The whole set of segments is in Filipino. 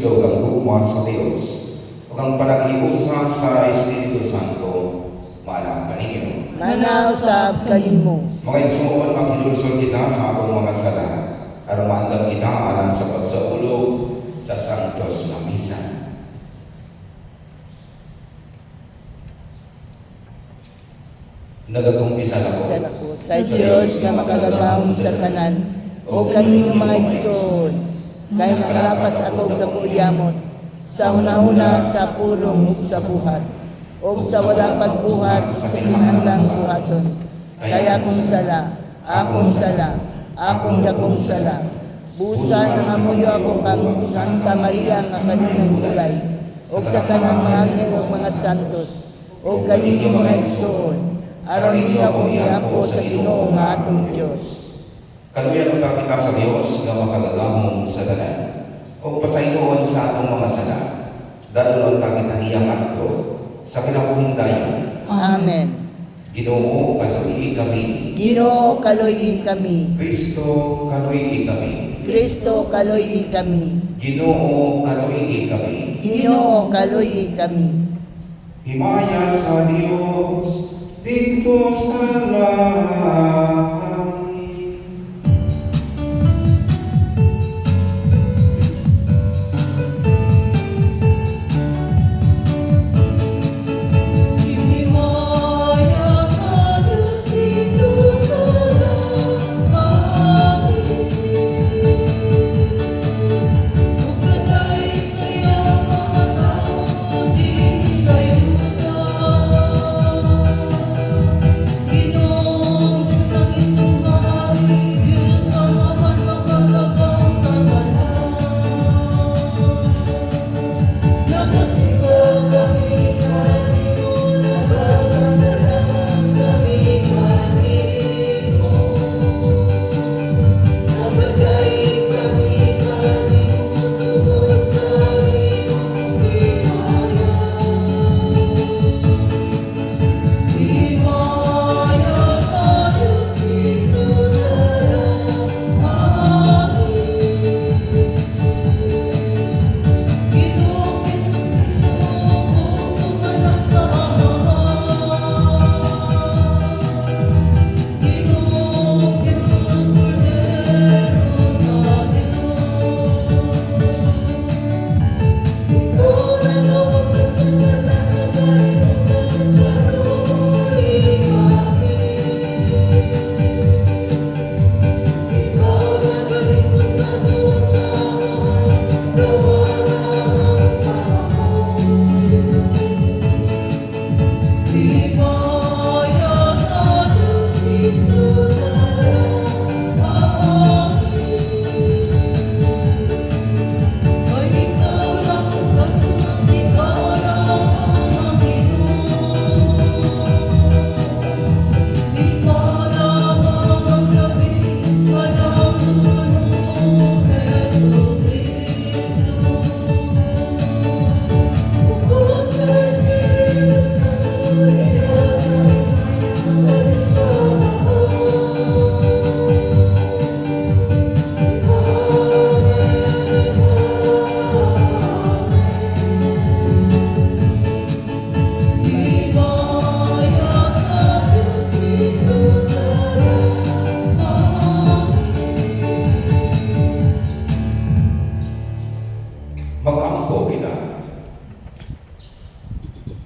Kristo ang gugma sa Dios. Ug ang panag-iusa sa Espiritu Santo maanang kaninyo. Manaw sab kanimo. Mga igsoon, makilulsol kita sa atong mga sala aron maandam kita alang sa pagsaulog sa Santos na Misa. Nagakumpisa na ko Sa Diyos nga makagagahom sa tanan, o kanino mga igsoon, kay nakalapas akong nakuyamot, sa una-una sa pulong ug sa buhat, o sa walang pagbuhat sa kinahanglang buhaton. Kaya akong dakong sala. Busa nga amuyo ako kang Santa Maria nga kaninang bulay, o sa kanang mga anghel ug mga santos, o kanino mga igsoon, aron hindi ako ihapo sa Ginoo nga atong Diyos. Kaluyan ang kita sa Dios nga makagagamong sa tanan. O pasayloon sa atong mga sala. Dalunon ta kita niyang akto sa kinabuhindayon. Amen. Ginoo kaluyi kami. Ginoo kaluyi kami. Kristo kaluyi kami. Kristo kaluyi kami. Ginoo kaluyi kami. Ginoo kaluyi kami. Himaya sa Dios dito sa langit.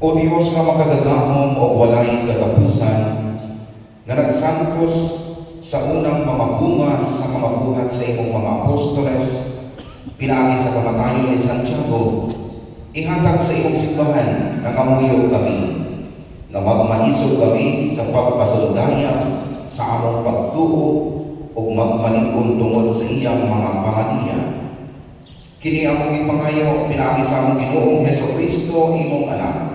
O Diyos nga makagagahom o walay katapusan, nga nagsantos sa unang mga bunga sa mga buhat sa imong mga apostoles, pinaagi sa kamatayon ni Santiago, ihatag sa imong simbahan na kamuyo kami, nga magmaisog kami sa pagpasaludaya sa among pagtuo o magmalikon tungod sa iyang mga panganiya. Kini among ipangayo, pinaagi sa among Ginoong Hesukristo, imong anak,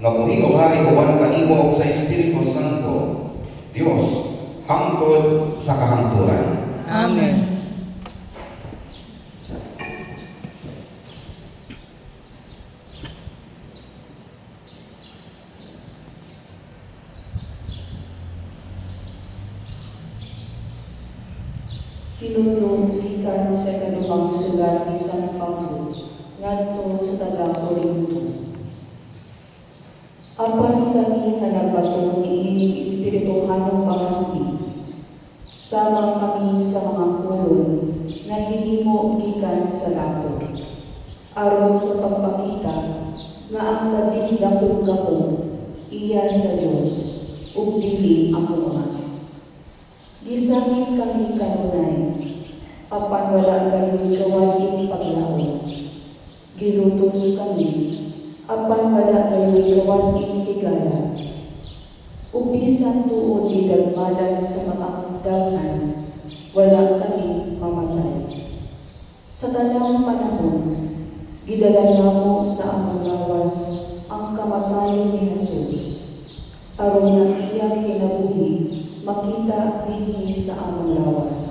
nga buhi o hari uban kanimo sa Espiritu Santo, Dios, hangtod sa kahangturan. Amen. Hinunong ikan sa kanumang sulat ni San Pablo, ngadto sa tagang Korinto. Apan kami nga nagbato ni ining espirituhanong pamati, sama kami sa mga pulon nga hinimo gikan sa lato, aron sa pagpakita nga ang labing dakong gapong iya sa Dios ug dili ako nga. Gisakit kami kanunay, apan wala gayon kawaging paglaon. Gilutos kami, apan wala gayon kawaging tigala. Ug bisan tuod gidagmadan sa mga dagan, wala kami mamatay. Sa tanang panahon, gidala namo sa among lawas ang kamatayon ni Jesus, aron ang iyang kinabuhi makita dinhi sa among lawas.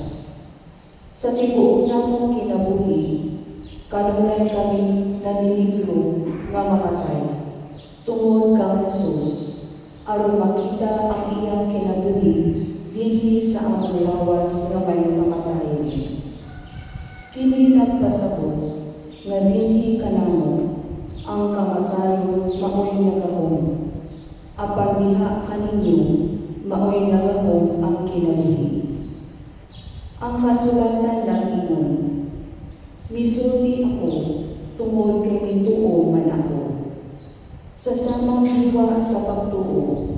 Sa tibuok namong kinabuhi, kanunay kami naniligro nga mamatay tungod kang Jesus, aron makita ang iyang kinabuhi dinhi sa among lawas nga may kamatayon. Kini nagpasabot nga dinhi kanamo ang kamatayon maoy nagahom, apan diha kaninyo maoy nagahom ang kinabuhi. Ang kasulatan lang inon, misulti ako tungod kay mituo man ako. Sa samang hiwa sa pagtuo,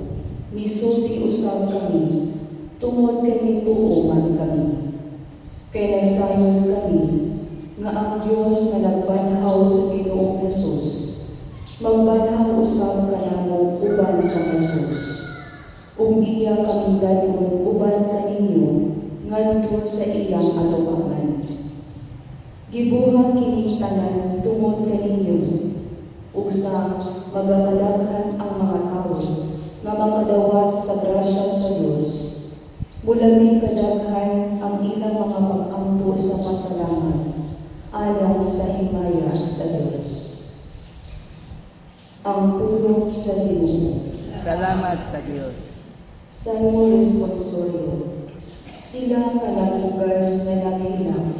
misulti usab kami tungod kay mituo man kami. Kay nasayon kami nga ang Dios nga nagbanhaw sa Ginoong Jesus, magbanhaw usab kanamo uban ka Jesus. Ug iya kaming gadon uban kaninyo ngadto sa iyang atubangan. Gibuhat kini tanan tungod kaninyo, ug sa magakadaghan ang mga tawo nga makadawat sa grasya sa Dios. Mulabi kadaghan ang ilang mga pag-ampo sa pasalamat alang sa himaya sa Dios. Ang pulong sa Ginoo. Salamat sa Diyos. Salmo responsorio. Sila nga nagugas na nakila,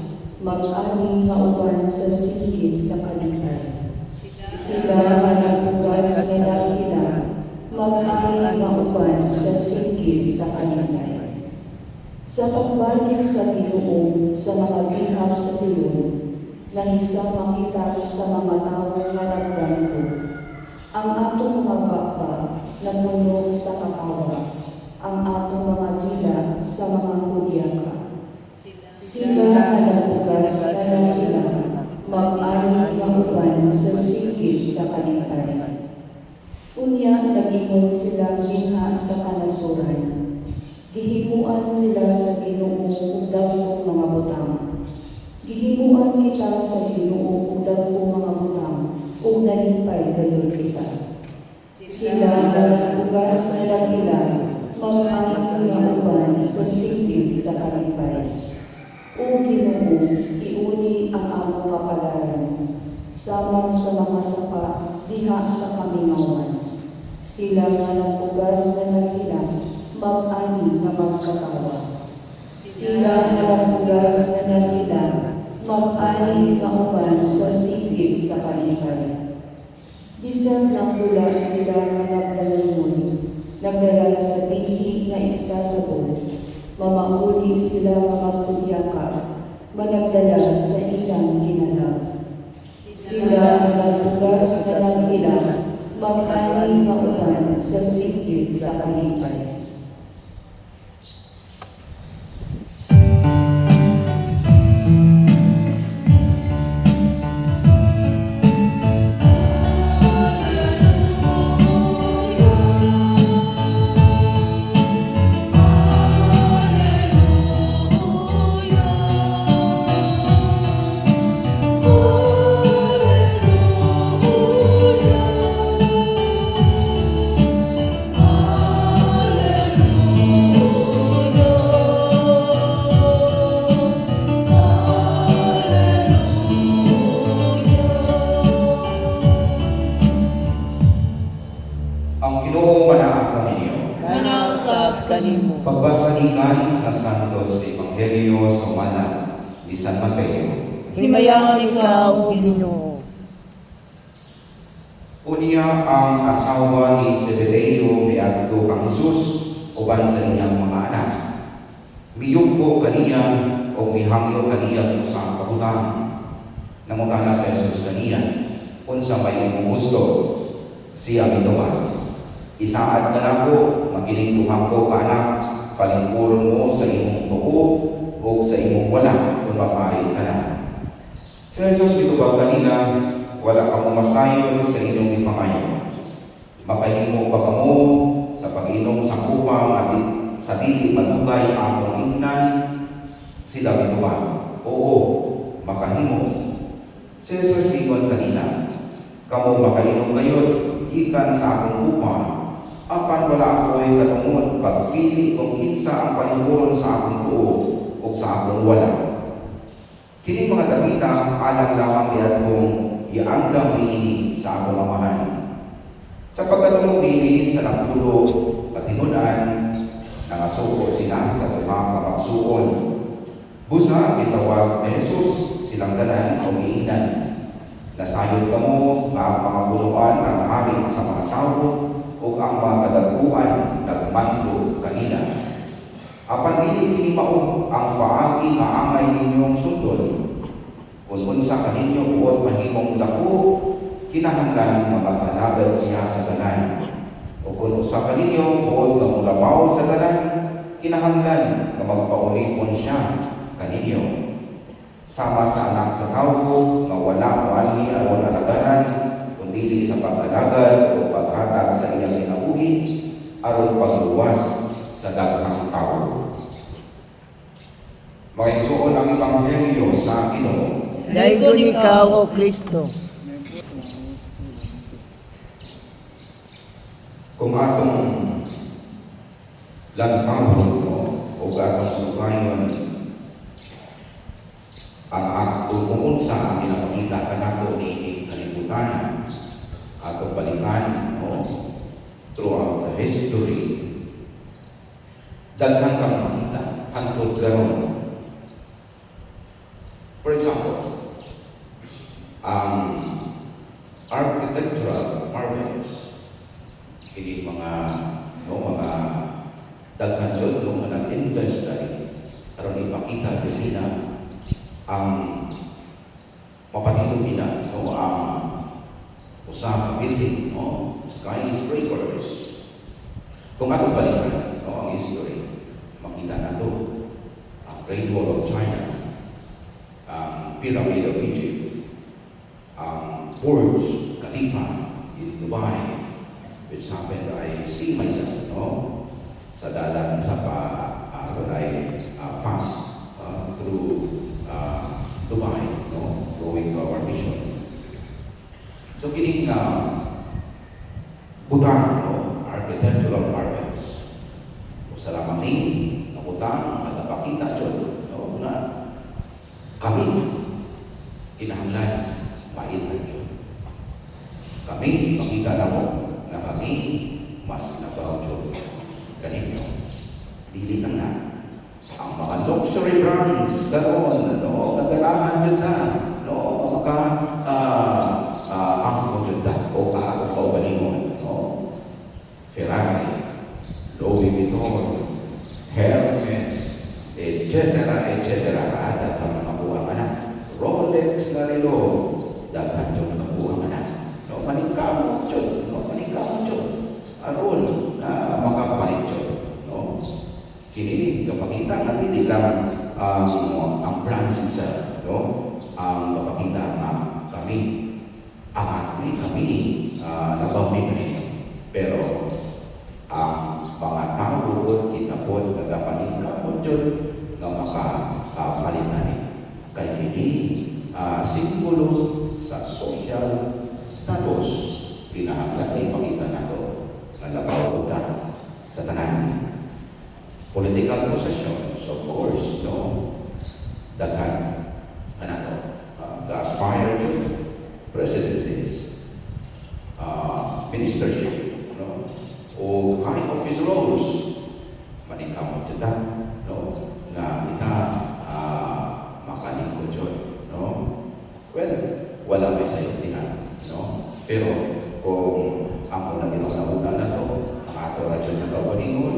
mag-ani nga uban sa sigit sa kaligay. Sila nga nagugas na nakila, mag-ani nga uban sa sigit sa kaligay. Sa pagbalik sa Ginoo sa mga bihag sa Sion, nahisama kita sa mga tao nga nagdanggo. Ang atong mga baba napuno sa kakawa, ang atong mga dila sa mga hudyaka. Sila nga nagugas na nakila, mag-ani nga uban sa sigit sa kaligay. Unya nag-ingon sila dinha sa kanasuran. Gihimuan sila sa Ginoo ug dagkong mga butang. Gihimuan kita sa Ginoo ug dagkong mga butang, ug nalipay gayon kita. Sila nga nagugas na nakila, mag-ani nga uban sa sigit sa kalipay. O Ginoo, iuni ang among kapalaran, samang sa mga sapa diha sa kamingawan. Sila nga nagugas na nakila, mag-ani nga magkatawa. Sila nga nagugas na nakila, mag-ani nga uban sa sigit sa kalipay. Bisan napula sila nga nagdalingon, nagdala sa dinhi nga isasabot, mamahuli sila nga magkudyaka, managdala sa ilang ginalaw. Sila nga nagugas na nakila, mag-ani nga uban sa sigit sa kalipay. Ang Ginoo manaako ninyo. Manasab kanimo. Pagbasa gikan sa Santos Ebanghelyo sa Mana ni San Mateo. Himayangan ikaw, O Ginoo. Unya ang asawa ni Zebedeo miadto kang Hesus uban sa iyang mga anak. Miyugbo kaniya o mihangyo kaniya kung saan kabutang. Namutana sa Jesus kaniya kung sa may imong gusto siya mituman. Isaad ka na ko, makininduhan ko ka anak, palingkuron mo sa imong tuo o sa imong wala kung mapahit ka na. Si Jesus mitubag kanina, wala ka masayon sa inyong ipangayon. Makahimo ba kamo sa pag-inom sa upang at sa dili madugay akong ingnan? Sila mitubag, oo, makahimo. Si Jesus mingon kanina, kamo makainom kayon, gikan sa akong upang, apan wala ako'y katungod pagpili kung kinsa ang palingkuron sa akong tuo o sa akong wala. Kini mga dapita alang lamang diyan kung iandam niini sa akong amahan. Sa pagkatungog niini sa napulo patinunan, nangasuko sila sa duha ka magsuon. Busa gitawag ni Jesus silang tanan o giingnan. Nasayod kamo nga ang mga punuan ng hari sa mga tao o ang mga kadaguan nagmando kanila. Apan dili kini mao ang paagi nga angay ninyong sundon. Kung unsa kaninyo buot mahimong dako, kinahanglan nga mag-alagad siya sa tanan. O kung usa kaninyo buot nga mulabaw sa tanan, kinahanglan nga magpaulipon siya kaninyo. Sama sa anak sa tao nga wala moanhi aron alagaran kundi sa pag-alagad o paghatag sa iyang kinabuhi aron pagluwas sa daghang tao. Maigsuon ang ebanghelyo sa Ginoo. Daigon ikaw, O Kristo. Kung atong lantawon o atong sugayon ang akto kung unsa ang pinapakita ka nato ni kalibutan atong balikan throughout the history, daghang kang makita hangtod karon. For example, ang architectural marvels, kini mga daghan yun nga nag-invest ay aron ipakita nila ang mapatino nila ang usang building, skyscrapers. Kung atong balikan ang history, makita nato ang Great Wall of China, ang Pyramid of Egypt, ang Burj Khalifa in Dubai, which happened I see myself sa dalan sa pass through Dubai, going to our mission. So kining butang, architectural marvels. O sa lamang ni, na butang, nagpakita dyan, na kami, kinahanglan, mailan dyan. Kami, makita na mo, na kami, mas nabaw dyan. Kaninyo, dili lang na. Ang mga luxury brands, ganoon, nagalahan dyan na, ako dyan na, o ako kaubalingon, Ferrari, Louis Vuitton, Hermes, etc. Daghan mga buwang anak. Rolex na relo, daghan dyan mga buwang anak. Maningkamot dyan, aron na makapalit dyan. Kini kapakita nga dili lang ang brands itself, ang kapakita nga kami angat ni kami labaw ni kanino. Pero ang mga tao kita po nagapaningkamot dyan nga makapalitan kay kini simbolo sa social status kinahanglan ay makita nato nga labaw ta sa tanan. Political possessions, of course, daghan kanato ga-aspire to presidencies, ministership, o high office roles, maningkamot dyan nga kita makalingkod dyan. Well, wala may sayo dihan, pero kung ako na ginauna na to, ang ato na dyan yung kawalingon,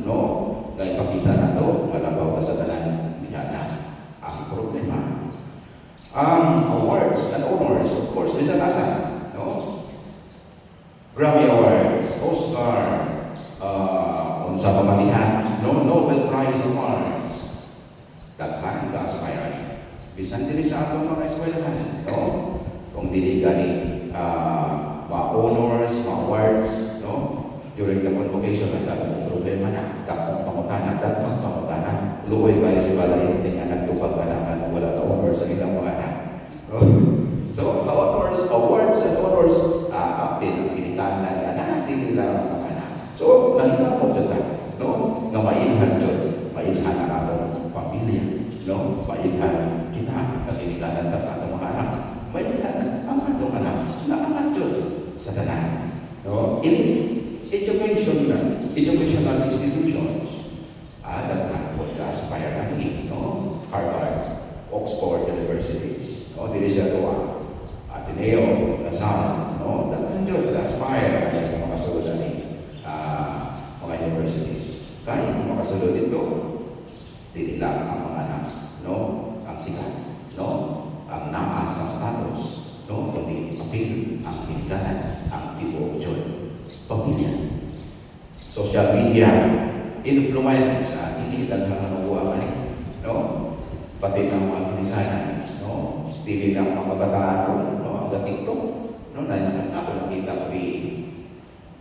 no? Na ipakita na to, malabaw ka sa tanan niya na. Ang problema, ang awards and honors, of course, bisa-asa, no? Grammy Awards, Oscar, unsa pamalihan, no? Nobel Prize Awards, daghan ka aspirant. Bisan dili sa atong mga eskwelahan, no? Kung dili gani ma-honors, ma-awards, no? During the convocation, ang dakong problema na, dakong pangutanan, luoy kayo si Valente nga nagtupag ka naman, wala ka honors sa ilang mga anak. No? So, honors, awards and honors, apil ang pinikanan na natin lang ang anak. So, nalikaw dyan tayo, no? Nga mailhan dyan, mailhan ang atong pamilya, no? Mailhan kita, na pinikanan ka sa atong mga anak. Mailhan ang atong anak, na anak dyan sa tanan. No? Educational institutions, daghan po ka-aspire na no? Harvard, Oxford Universities, no? Dili siya to Ateneo, Lasal, no? Daghan dyan ka-aspire na makasulod na mga universities. Kaya kung makasulod dito, dili lang ang mga anak, no? Ang sikat, no? Ang naas sa status, no? Kundi apil ang pinikanan, ang tibuok dyan. Pamilya, social media, influence, hindi lang nakuha man no? Pati ng mga pinikanan, no? Dili lang mga kabataan, no? Ang TikTok, no? Na ako nakita ko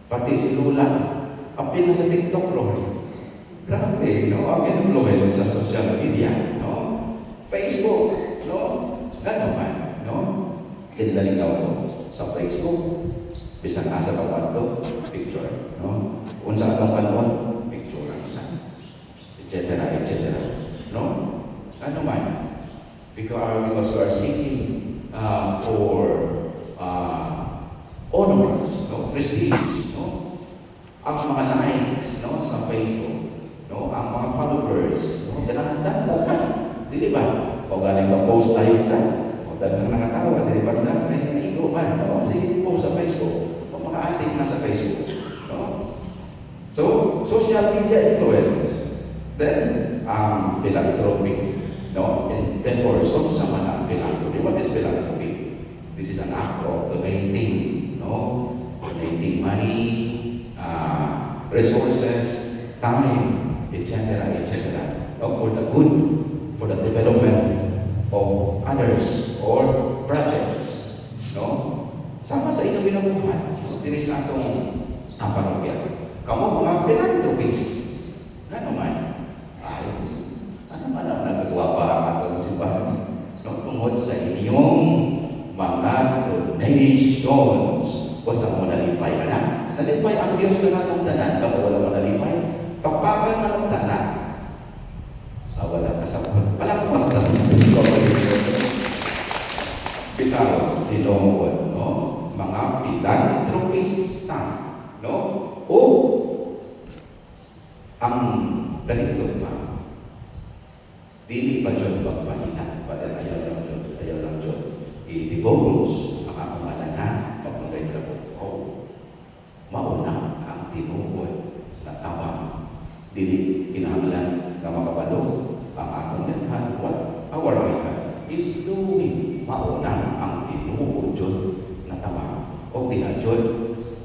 pati si Lula, apil na sa TikTok, Lord. Grabe, no? Ang influence sa social media, no? Facebook, no? Gano'n man, no? Kinalinaw ko sa Facebook, bisan asa ka kwarto, picture, no? Unsa atong kanon, picture ang isa, etc., etc., no? Ano man, because we are seeking for honors, no? Prestige, no? Ang mga likes, no? Sa Facebook, no? Ang mga followers, no? Dalahan, di ba? O galing ka post tayo ta, o dalahan nakatawa, di ba? May naigo man, no? Sige, post sa Facebook. Mga ating nasa Facebook, no? So, social media influence. Then, philanthropic, no? Endeavors. Kung sa man ang philanthropy. What is philanthropy? This is an act of donating, no? Donating money, resources, time, etc., etc. No? For the good, for the development of others or projects, no? Sama sa inyong binabuhat, dili sa atong parokya. Kamu mga philanthropist, ano man, ay, ano man ang nagagawa pa ang atong simbahan, no? Tungod sa inyong mga donations. Wala mo nalipay ka na. Nalipay ang Diyos ka na itong tanan. Kapag wala mo nalipay, papakan na itong tanan. Wala ka sa palakpan ka. Bitaw, tinood, no? Mga philanthropista, no? O ang ganito pa, dili pa dyan magpahinan, pati ayaw lang dyan, i-divulge ang akong alanan, magmagay ko po, mauna ang tinuod na tawang, dili kinahanglan na makabalo, ang atong lethan, what our lethan is doing, mauna ang tinuod dyan na tawang, o dinadyon,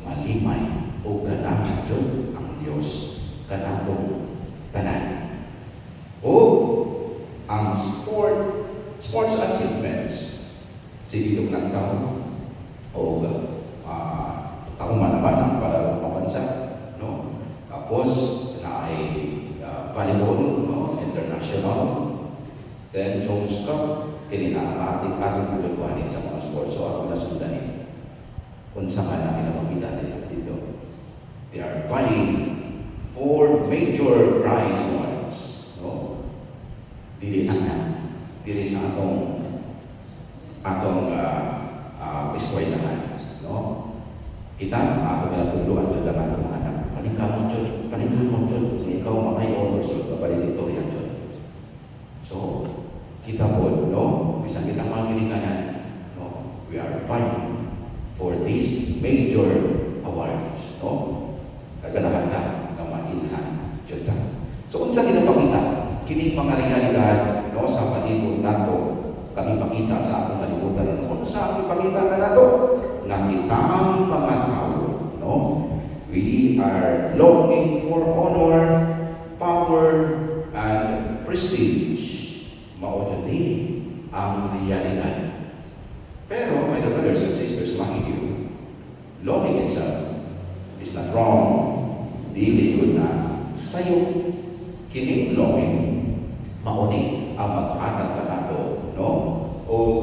malimay, o ganahan dyan ang Diyos, kanatong tanan. O ang sports achievements, silidog ng taon, o taong manaman ang para pabansa, no? Tapos, na ay volleyball, no? International, then Jones Cup, kininaamatik ating pulagwanin sa mga sports, so ako nasundanin. Kung saan na kinapakita nila dito. They are vying for major prize awards, no? Dili sa atong eskwelahan, no? Kita, ako pinatuluan dyan lang atong anak. Paningkamot dyan, ikaw makay honors dyan, kabalititorian dyan. So, kita po, no? Isang kitang mga ginikanan, no? We are vying for these major awards, no? Kaganahan na nga mainhan jud ta. So unsa ginapakita kining mga realidad, no, sa palibot nato, kami pakita sa atong kalibutan, unsa ang ipakita kanato nga kitang mga tao, no? We are longing for honor, power, and prestige. Mao jud ni ang realidad. Pero, my dear brothers and sisters, mind you, longing itself is not wrong. Dili good na sayo kining longing mauni ang maghatag ka nato, no? O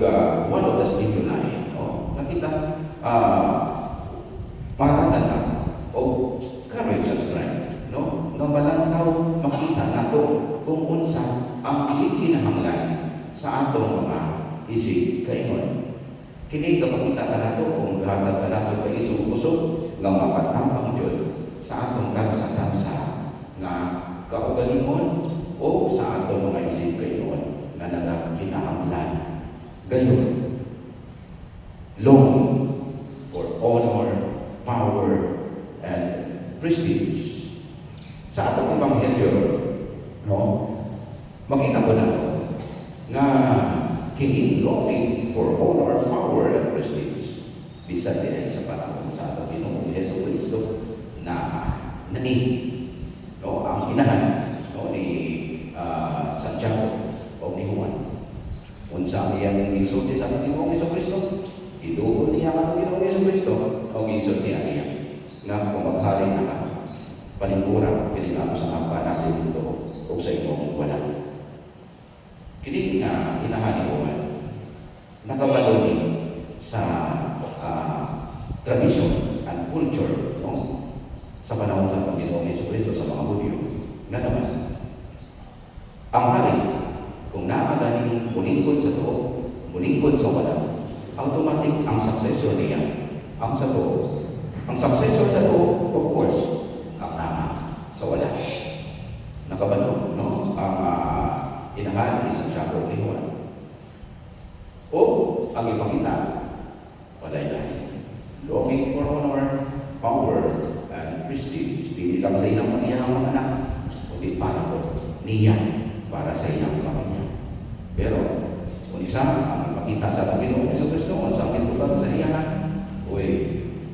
one of the stimuli, no? Nakita, mahatag na o courage and strength, no? Nga malantaw makita nato kung unsa ang gikinahanglan sa atong mga isig kaingon. Kini kapakita ka nato kung gahatag ka nato kay isog-usog nga makatambang jud sa atong tansa-tansa nga kaugalingon o sa atong mga isig kaingon nga nagakinahanglan. Gayon, longing for honor, power, and prestige. Sa atong ebanghelyo, no, makita ko na nga kini longing for honor, power, and prestige bisan din sa panahon sa atong Ginoong Hesus Kristo na nani, no, ang inahan, no, ni Santiago o ni Juan. Unsa ang iyang gisulti sa atong Ginoong Hesus Kristo? Iduol niya ang atong Ginoong Hesus Kristo o gisulti niya nga kung maghari na ka palingkuran kini nga sa hamba sa mundo o sa imong wala. Kini nga inahan ni Juan nakabaloni sa tradition and culture, no, sa panahon sa Panginoong Hesus Kristo sa mga Hudyo nga naman ang hari kung naaganing mulingkod sa tuo, mulingkod sa wala, automatic ang successor niya ang sa tuo. Ang successor sa tuo, of course, ang nama sa wala. Nakabalo, no, ang inahan ni Santiago ni Juan. O ang ipakita, wala yan. Longing for honor, power, and prestige. Hindi lang sa ilang pamilya ng mga anak, kundi para ko, niyan, para sa ilang pamilya. Pero, kung isa, ang ipakita sa Panginoon sa Kristo, sa pintulan sa iyahan, uy,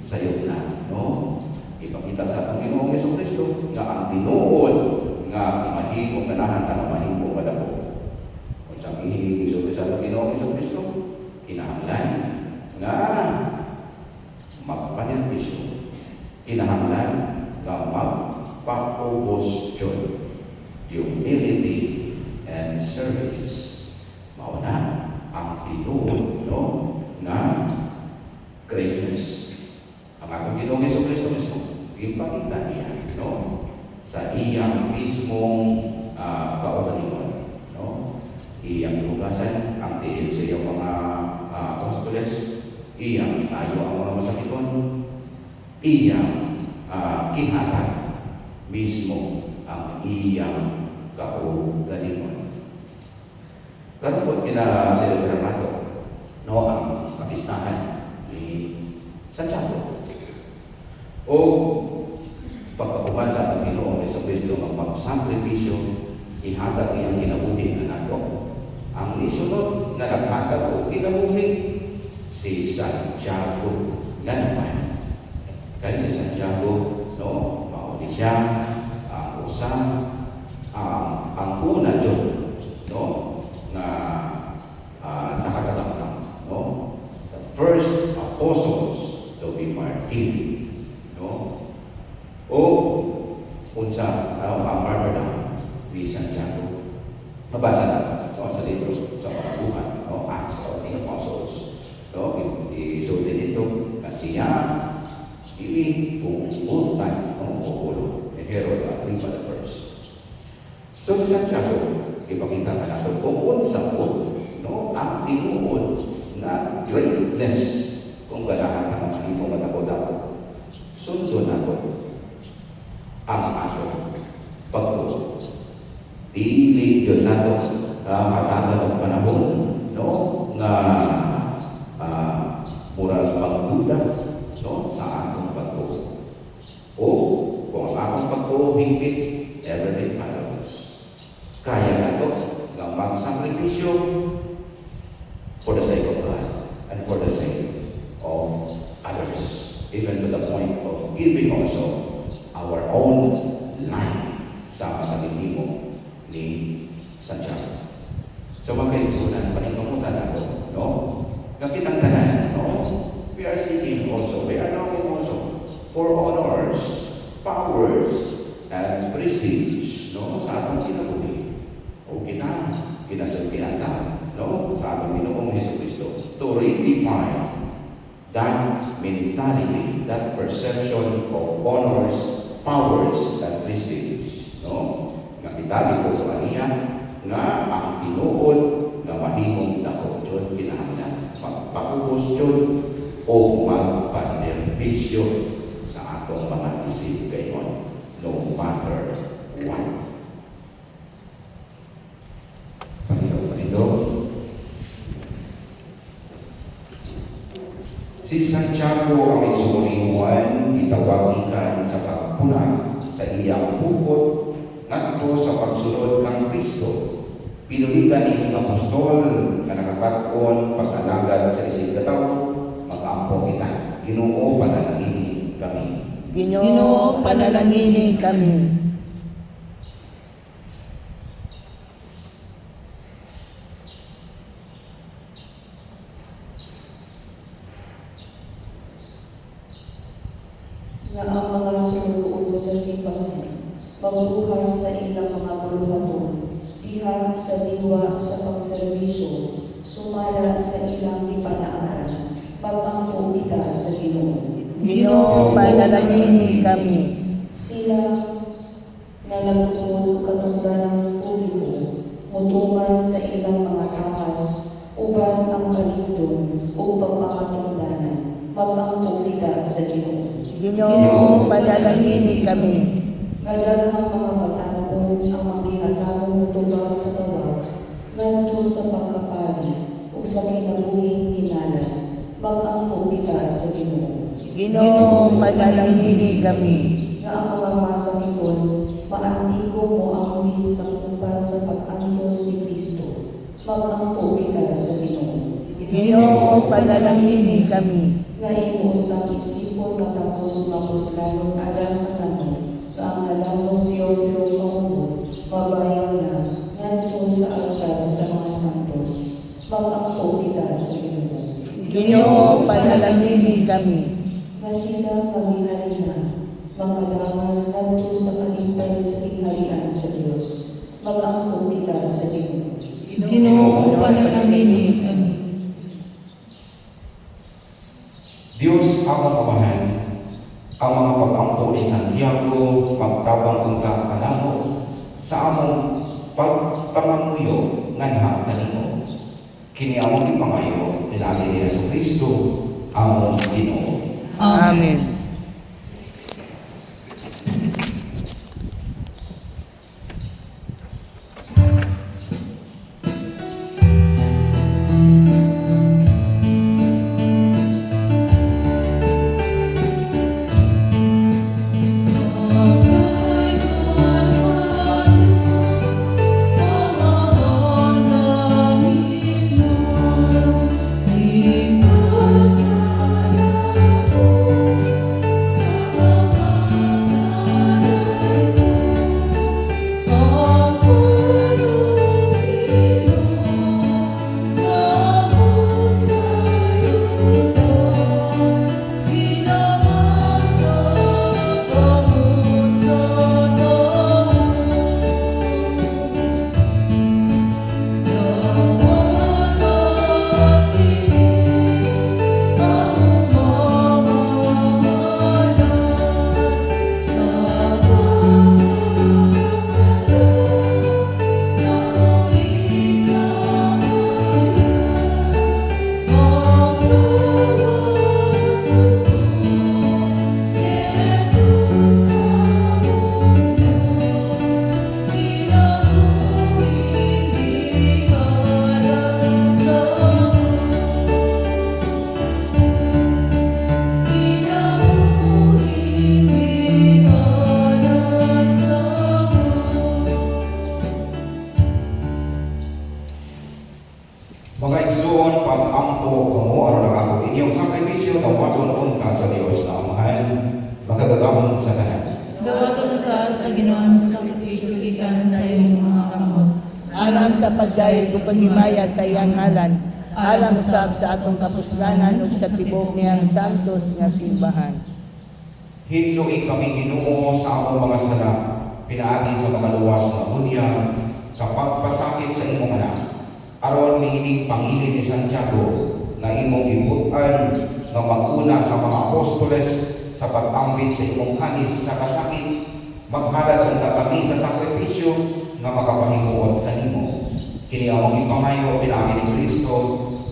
sayo na, no? Ipakita sa Panginoon sa Kristo, nga ang tinuod, nga mahimong ganahan ka na mahimong madako. Kung sa mihilig sa Panginoon sa Kristo, kinahanglan nga magpanilbisyo, kinahanglan nga magpapubos Diyos, humility and service. Mauna ang tinuod, no, nga greatness. Ang atong Ginoong Hesus Kristo mismo, ipakita niya, no, sa iyang mismong kaugalingon, no, iyang lugasan ang tiil sa iyang mga apostoles, iyang inayo ang mga masakiton, iyang kihatag mismo ang iyang kaugalingon. Karon po kina-celebrate nato, no, ang kapistahan ni Santiago. O pagkakuman sa atong Ginoong Hesus Kristo ang pagsakripisyo, ihatag iyang kinabuhi na nato. Ang nisunod na naghatag o kinabuhi, si Santiago na naman. Kaya si Santiago, no, mauni siya ang usa, ang una dyan, no, na nakatalamtam, no, the first apostles to be martyred, no, o unsa ang martyrdom ni Santiago. Mabasa na, no, sa libro sa mga buhat, no, Acts of the Apostles, no, isulti dito na siya pumupuntan ng Populo ni Herod Agrippa I. So si Santiago, ipakita ka natin kung unsa po, no, ang tinuod na greatness kung ganahan ka naman ito matapod-tapod. Sundo nato ang ato pagtulog. Dili dyan nato katagal ng panahon, no, nga murag duda, no, sa atong pagtuo. O kung ang atong pagtuo hingpit, everything follows. Kaya na ito nga magsakripisyo for the sake of God and for the sake of others, even to the point of giving also our own life sama sa gihimo ni Santiago. So mga kaigsunan, paningkamutan nato, no? Nga kitang tanan, no? We are seeking also, we are longing also for honors, powers, and prestige, no? Sa atong kinabuhi. O kita, kinasultihan ta, no? Sa atong Ginoong Jesucristo, to redefine that mentality, that perception of honors, powers, and prestige, no? Nga kita dito aniya, nga ang tinuod nga mahimong dako jud kinahanglan magpaubos jud o magpanerbisyo sa atong mga isip kayon, no matter what. Panido. Si Santiago ang igsulimuan gitawagikan sa pagpuna sa iyang bukod ngadto sa pagsunod kang Kristo. Pinulikan ni apostol nga nakakat-on pag-alagad sa isig katawo, mag-ampo kita. Ginoo panalangini kami. Ginoo, panalangini kami. Nga ang mga sumunood sa simbahan, magbuhat sa ilang mga buluhaton, diha sa diwa sa pagserbisyo, sumala sa ilang ipanaaral, pag-ampo kita sa Ginoo. Ginoo, panalangini kami. Sila nga nagpupul katungdanang publiko, mutuman sa ilang mga takas, uban ang kalindong o pagpakatungdanan, pag-ampo kita sa Ginoo. Ginoo, panalangini kami. Kadaghang mga batanon ang maghihatagong tubag sa tawag, ngadto sa pagkapari ug sa kinabuhing hinala, mag-ampo kita sa Ginoo. Ginoo, panalangini kami. Nga ang mga masakiton, maantigo mo ang minsang upan sa pag-antos ni Kristo, mag-ampo kita sa Ginoo. Ginoo, panalangini kami. Nga imuuntang isipon matapos mapuslanon alam kanamo, nga ang halamong Teofilo Pangunod, mabayaw na, ngadto sa altar sa mga santos, mag-ampo kita sa Ginoo. Ginoo, panalangini kami. Nga sila pamihalina, makalangan ngadto sa kalintay sa kingharian sa Dios, mag-ampo kita sa Ginoo. Ginoo, panalangini kami. Diyos ang Amahan, ang mga pag-ampo ni Santiago magtabang unta kanamo sa among pagpangamuyo nganha kanimo. Kini among ipangayo kinabi ni Jesucristo among Ginoo. Amen. ka sa Dios nga Amahan, makagagahom sa tanan. Dawaton ka sa Ginoon sa sakripisyo gikan sa imong mga kamot. Alam sa pagdayeg ug paghimaya sa iyang ngalan, alam usab sa atong kapuslanan ug sa tibuok niyang santos nga simbahan. Hinluin kami Ginoo sa among mga sala, pinaagi sa mga luwas nga bunyag, sa pagpasakit sa imong anak. Aron niining pangilin ni Santiago na imong gibutan nga mag-una sa mga apostoles sa pag-ambit sa imong kanis sa kasakit, maghalad unta kami sa sakripisyo nga makapahimuot kanimo. Kini among ipangayo pinaagi ni Kristo,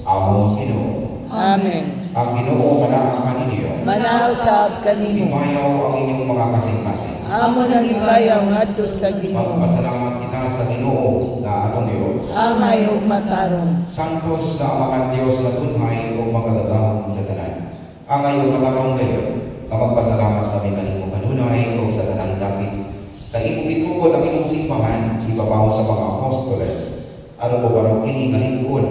among Ginoo. Amen. Ang Ginoo manaang kaninyo. Manaw sab kanimo. Imayaw ang inyong mga kasing-kasing. Amo nang ibayaw ngadto sa Ginoo. Magpasalamat kita sa Ginoo na atong Dios. Amay ug mataron. Santos na amahan Dios na tunhay o magagagahon sa tanan. Angay ug matarong gayon, na magpasalamat kami kanimo kanunay o sa tanang dapit. Kanimo gitukod ang imong simbahan, ibabaw sa mga apostoles. Ano mo barang kini kalingkod,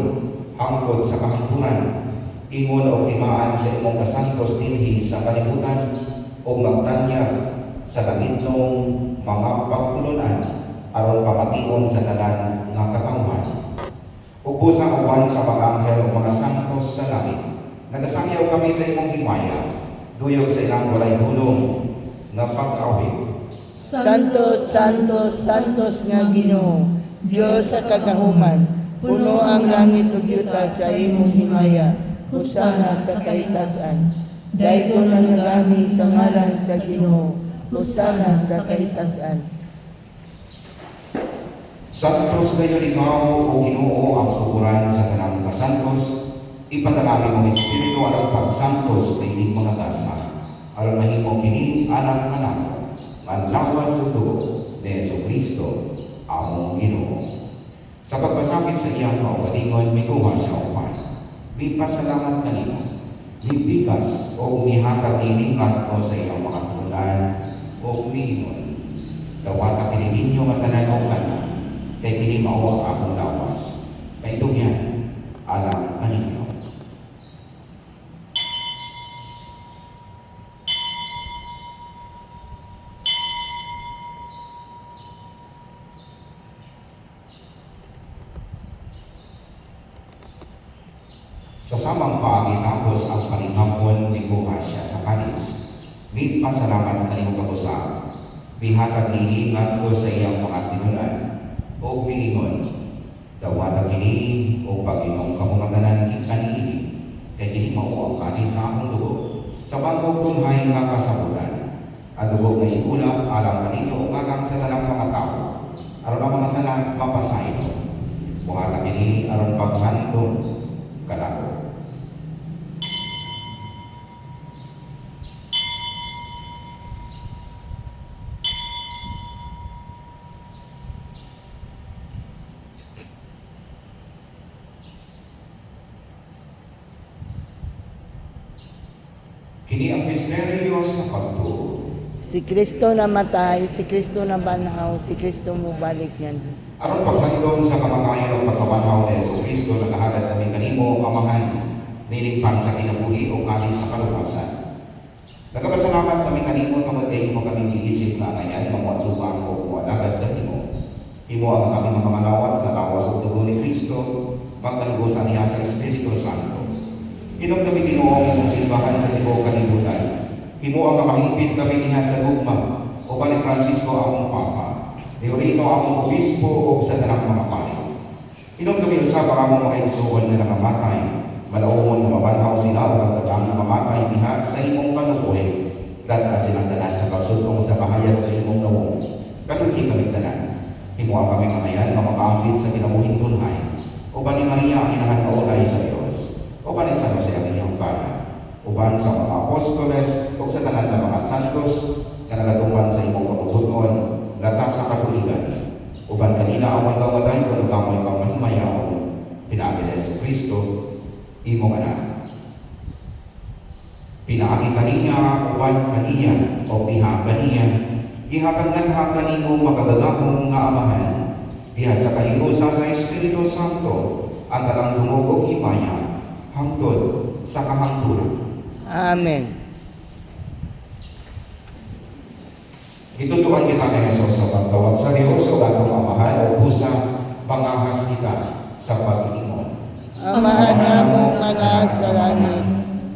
hangtod sa kahimpunan, ingon o timaan sa imong kasantos dinhi sa kalibutan, o magtanyag sa langitnong mga pagtulunan, aron pamation sa tanan nga katawhan. Ug sa uban sa mga anghel o mga santos sa langit, nagasangyaw kami sa imong himaya, duyog sa ilang walay hulong nga pag-awit. Santos, Santos, Santos nga Ginoo, Dios sa kagahuman, puno ang langit ug yuta sa imong himaya, husana sa kaitasan. Dayton ang nagani sa ngalan sa Ginoo, husana sa kaitasan. Santos ngayon ikaw, o Ginoo, ang tukuran sa tanang mga santos, ipadalangin mong Espiritu ang pagsantos na ining mga dasal, aron mahimo kini anak-anak, manlawas sa dugo ni Jesucristo, among Ginoo. Sa pagpasakit sa iyang kaugalingon, may kuha siya upan. May pasalamat kanino, may bigas o umihatag ining ngadto sa iyang mga tunan o umiinon. Dawata kini ninyo matananaw kana, kay kini mao ang akong lawas. Kay ito yan, alam kaninyo. Sa samang paagi tapos ang paninghapon, mikuha siya sa kanis. May pasalamat kanimo kabusa. Bihatag ni ingat ko sa iyang mga tinunan. O miingon, dawata kini o pag-inom ka mga tanan kanini. Kay kini mao ang kanis sa akong dugo. Sa bangkog tunhay nga kasabutan. Ang dugo na iulap alang kaninyo o alang sa tanang mga tao. Aron ang mga sana mapasayno. Buhatag kini aron paghandong kanako. Kini ang misteryo sa pagtuo. Si Kristo namatay, si Kristo nabanhaw, si Kristo mubalik niyan. Aron paghandom sa kamatayan o pagkabanhaw ni Jesucristo, nagahalad kami kanimo, Amahan, nilingpan sa kinabuhi o kanin sa kaluwasan. Nagpasalamat kami kanimo tungod kay imo kami giisip na ngayon mamuatubang o mualagad kanimo. Imo ang kami mamangalawat sa lawas o dugo ni Kristo, magkalugosan niya sa Espiritu Santo. Inom kami Ginoo ang imong simbahan sa tibuok kalibutan. Imo ang mahingpit kami diha sa gugma, o pa ni Francisco among Papa, ni Julito among Obispo o sa tanang mga panig. Inom kami usab ang among mga igsuon na nakamatay, malaumon nga mabanhaw sila o ang tagang nakamatay diha sa imong kanubuhi, dala silang tanan sa kagsudong sa bahayag sa imong nawong. Kanuni kami tanan. Imo ang kami kamayan nga makaambit sa kinabuhing tunhay, o ba ni Maria inahan kaulay sa Dios, o ba ni San Jose ang iyang bana, uban sa mga apostoles o sa tanan ng mga santos na nagatuman sa imong kabubuton, latas sa katuligan. Uban kanina ang ikaw matay kung ikaw ikaw mahimayaon, pinaagi ni Jesucristo, imong anak. Pinaagi kaniya, uban kaniya, o diha kaniya, gihatanggan ha kanino makagagahong nga Amahan, diha sa kahirusa sa Espiritu Santo, ang talang dungog o himaya, hangtod sa kahangturan. Amen. Gitutuan kita ni Jesus sa pagtawag sa Dios o atong amahan o pusa, pangahas kita sa pag-iingon. Amahan namo nga naa sa langit,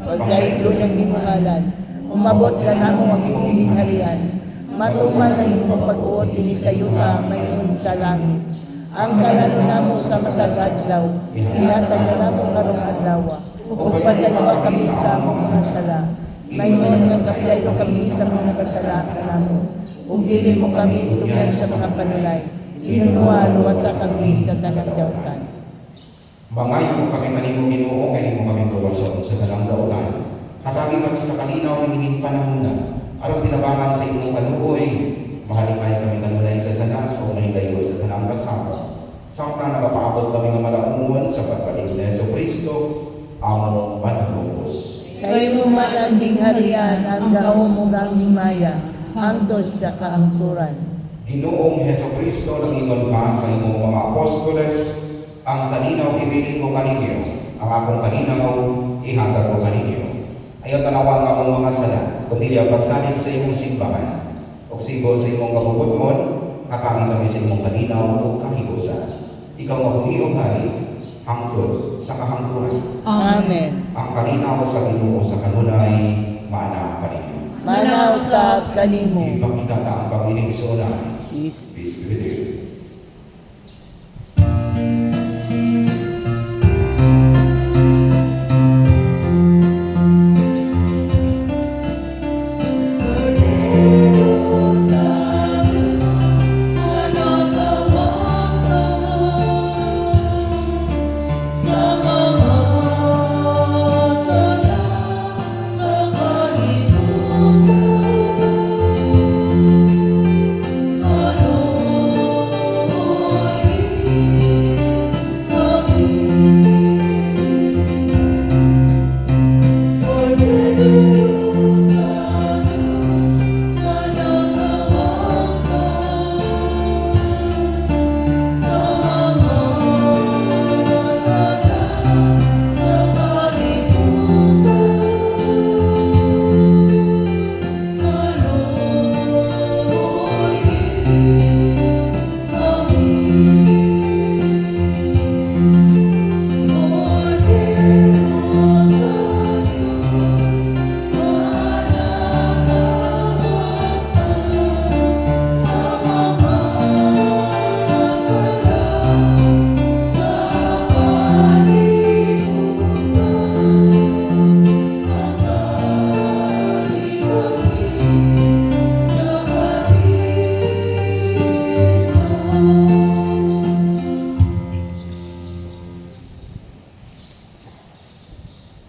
pagdaylo ng imuhalan, umabot ka namo ang imong halian, matuman ang imong pag-uot dinhi sa yuta mayon sa langit. Ang kalano namo sa matag adlaw, ihatag ka namo karong adlaw, ug pasaylo kami sa among mga sala. Mayon nga pasaylo kami sa mga kasala kanamo, ug dili mo kami tulugan sa mga panulay. Inunuan luwasa kami sa tanang dautan. Bangayo mo kami kanimo Ginoo kay mo kami luwason sa tanang dautan. Hatagi kami sa kalinaw ng inyong panahon na. Aron tinabangan sa imong kaluoy, mahalikay kami kanunay sa sana o mahigayo sa tanang kasama. Samtang nagapaabot kami ng malaumon sa pagpalig ni Jesucristo, among manlubos. Kayo mo malanding harian ang gahom mo ang himaya, hangtod sa kaangturan. Ginoong Jesucristo, nangingon ka sa imong mga apostoles, ang kalinaw ibilin ko kaninyo, ang akong kalinaw ihatag ko kaninyo. Ayaw tanawan nga mong mga sala, kundi ang pagsalig sa imong simbahan, o sigol sa imong kabubuton, hatangin kami sa imong kalinaw o kahigusan. Ikaw mabuhiong hari, hangtod sa kahangturan. Amen. Ang kalinaw sa Ginoo sa kanunay, maana kaninyo. Manaw sa kanimo. Ipakita na ang pag-inig sa unay. Peace. Peace be with you.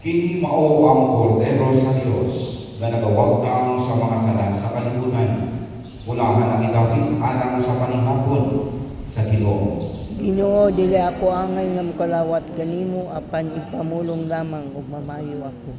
Kini mao ang kordero sa Dios nga nagawagtang sa mga sala sa kalibutan. Unahan na kitawin alang sa panihapon sa Ginoo. Ginoo, dili ako angay nga mokalawat kanimo apan ipamulong lamang ug mamayo ako.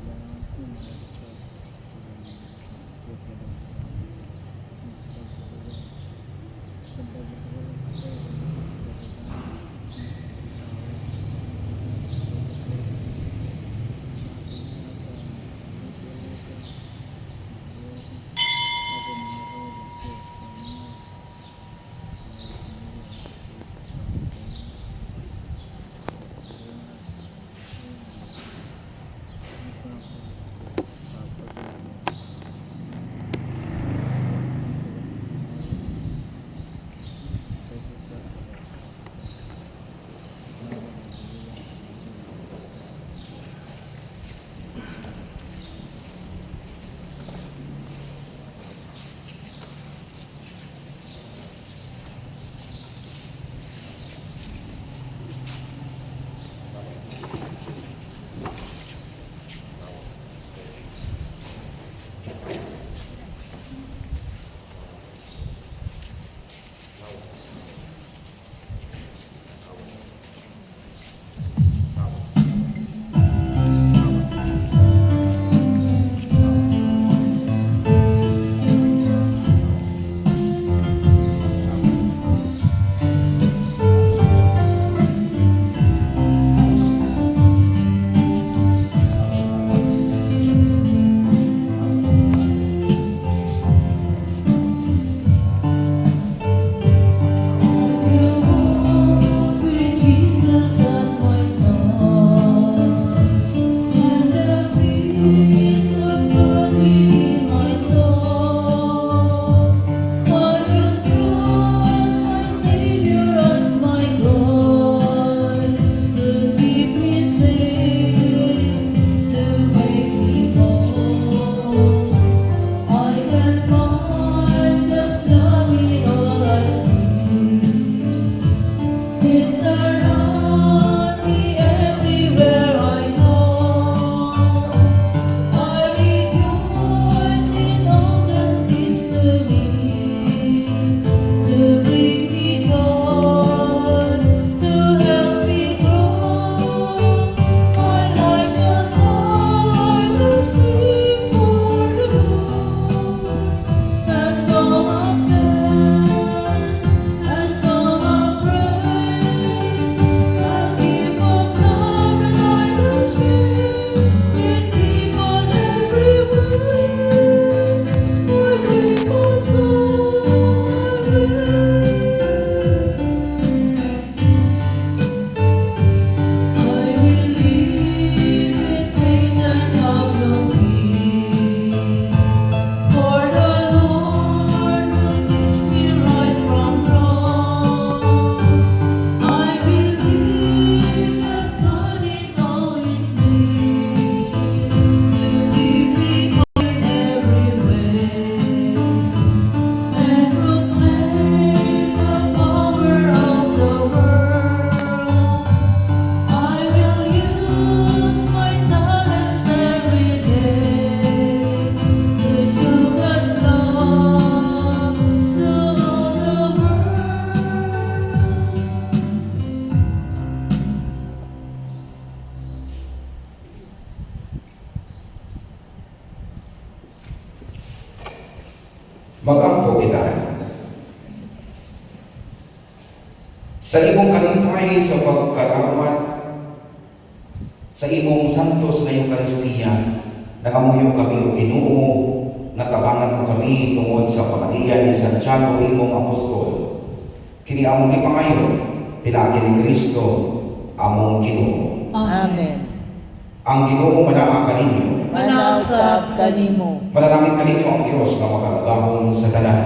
kita. Sa imong kalipay sa pagkarawat, sa imong santos na Eucharistia, nakamuyo kami o Ginoo, natabangan mo kami tungod sa pamalian ni Santiago imong apostol. Kini among ipangayo, pinagi ni Kristo, among Ginoo. Amen. Ang Ginoo manaa kaninyo. Manasab kanimo. Manalangin kaninyo ang Diyos na makalagahon sa tanan,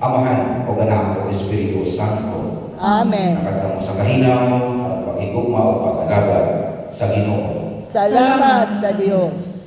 Amahan o Anak o Espiritu Santo. Amen. Nakatamo sa kahinaw at pagigugma o pag-alagad sa Ginoo. Salamat sa Diyos.